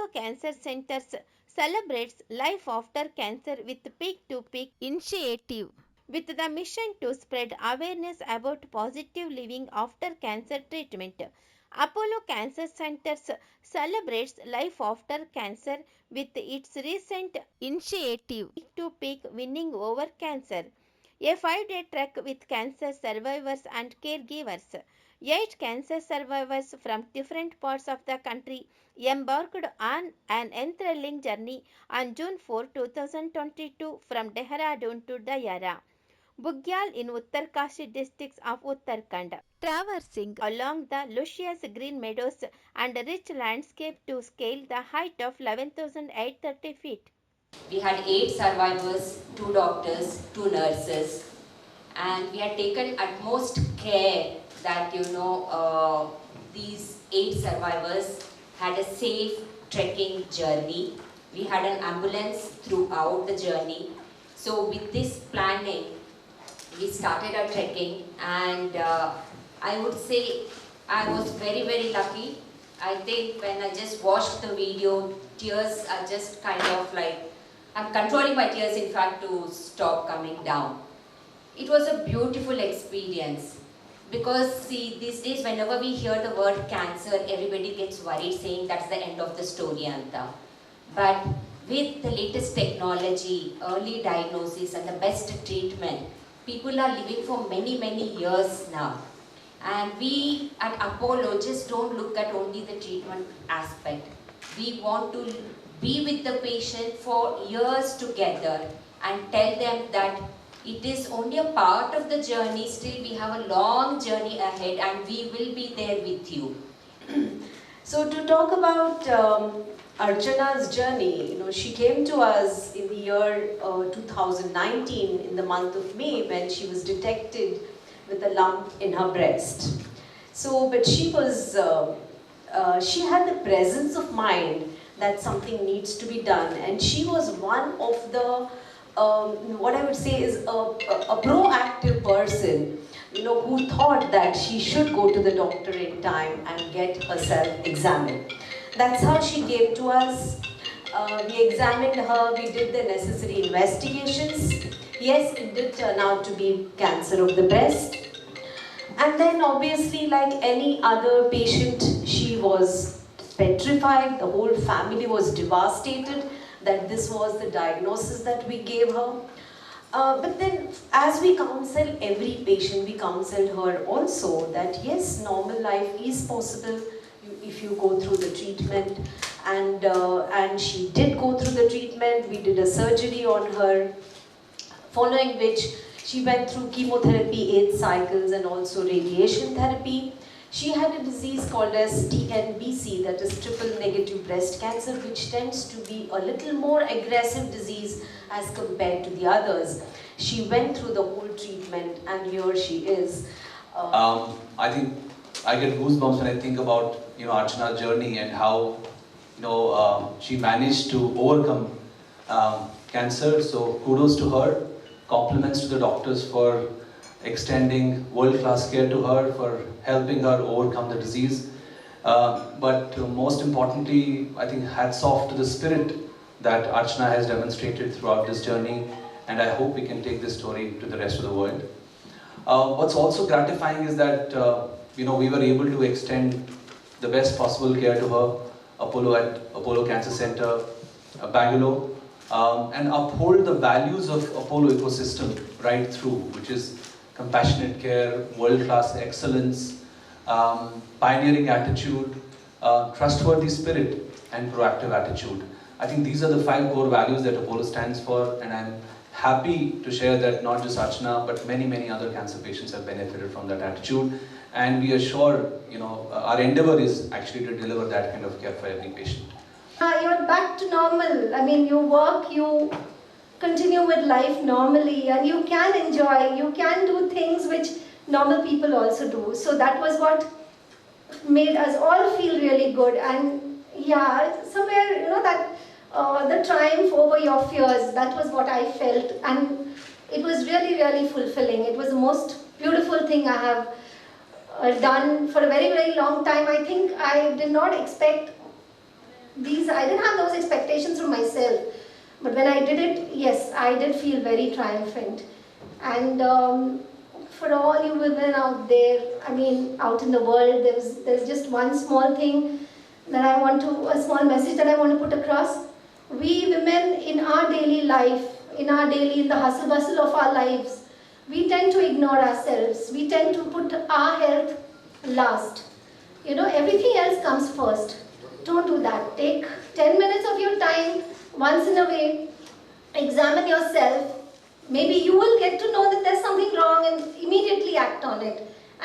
Apollo Cancer Centers celebrates life after cancer with peak-to-peak initiative, with the mission to spread awareness about positive living after cancer treatment. Apollo Cancer Centers celebrates life after cancer with its recent initiative Peak to Peak Winning Over Cancer, a 5-day trek with cancer survivors and caregivers. 8 cancer survivors from different parts of the country embarked on an enthralling journey on June 4, 2022 from Dehradun to Dayara Bugyal in Uttarkashi districts of Uttarakhand, traversing along the luscious green meadows and rich landscape to scale the height of 11,830 feet. We had 8 survivors, 2 doctors, 2 nurses, and we had taken utmost care that these 8 survivors had a safe trekking journey. We had an ambulance throughout the journey. So with this planning, we started our trekking, and I would say I was very lucky. I think when I just watched the video, tears are just kind of like, I'm controlling my tears in fact to stop coming down. It was a beautiful experience because see, these days whenever we hear the word cancer, everybody gets worried saying that's the end of the story, Anta. But with the latest technology, early diagnosis and the best treatment, people are living for many years now. And we at Apollo just don't look at only the treatment aspect. We want to be with the patient for years together and tell them that it is only a part of the journey, still we have a long journey ahead and we will be there with you. So to talk about Archana's journey, she came to us in the year 2019 in the month of May when she was detected with a lump in her breast. So, but she had the presence of mind that something needs to be done, and she was one of the what I would say is a proactive person, who thought that she should go to the doctor in time and get herself examined. That's how she came to us. We examined her, we did the necessary investigations. Yes, it did turn out to be cancer of the breast. And then obviously, like any other patient, she was petrified. The whole family was devastated that this was the diagnosis that we gave her. But then as we counsel every patient, we counseled her also that yes, normal life is possible if you go through the treatment. And she did go through the treatment. We did a surgery on her, following which she went through chemotherapy 8 cycles and also radiation therapy. She had a disease called as TNBC, that is triple negative breast cancer, which tends to be a little more aggressive disease as compared to the others. She went through the whole treatment and here she is. I think I get goosebumps when I think about Archana's journey and how she managed to overcome cancer. So kudos to her. Compliments to the doctors for extending world-class care to her, for helping her overcome the disease. But most importantly, I think hats off to the spirit that Archana has demonstrated throughout this journey, and I hope we can take this story to the rest of the world. What's also gratifying is that we were able to extend the best possible care to her, at Apollo Cancer Center, Bengaluru, and uphold the values of Apollo ecosystem right through, which is compassionate care, world-class excellence, pioneering attitude, trustworthy spirit, and proactive attitude. I think these are the 5 core values that Apollo stands for, and I'm happy to share that not just Archana, but many other cancer patients have benefited from that attitude. And we are sure, our endeavor is actually to deliver that kind of care for every patient. You're back to normal. I mean, you work, you continue with life normally, and you can enjoy, you can do things which normal people also do. So that was what made us all feel really good. And yeah, somewhere, that the triumph over your fears, that was what I felt. And it was really fulfilling. It was the most beautiful thing I have done for a very long time. I think I did not expect I didn't have those expectations from myself. But when I did it, yes, I did feel very triumphant. And for all you women out there, I mean, out in the world, there's just one small thing that a small message that I want to put across. We women in our daily life, in the hustle bustle of our lives, we tend to ignore ourselves. We tend to put our health last. You know, everything else comes first. Don't do that. Take 10 minutes of your time once in a way, examine yourself. Maybe you will get to know that there's something wrong and immediately act on it.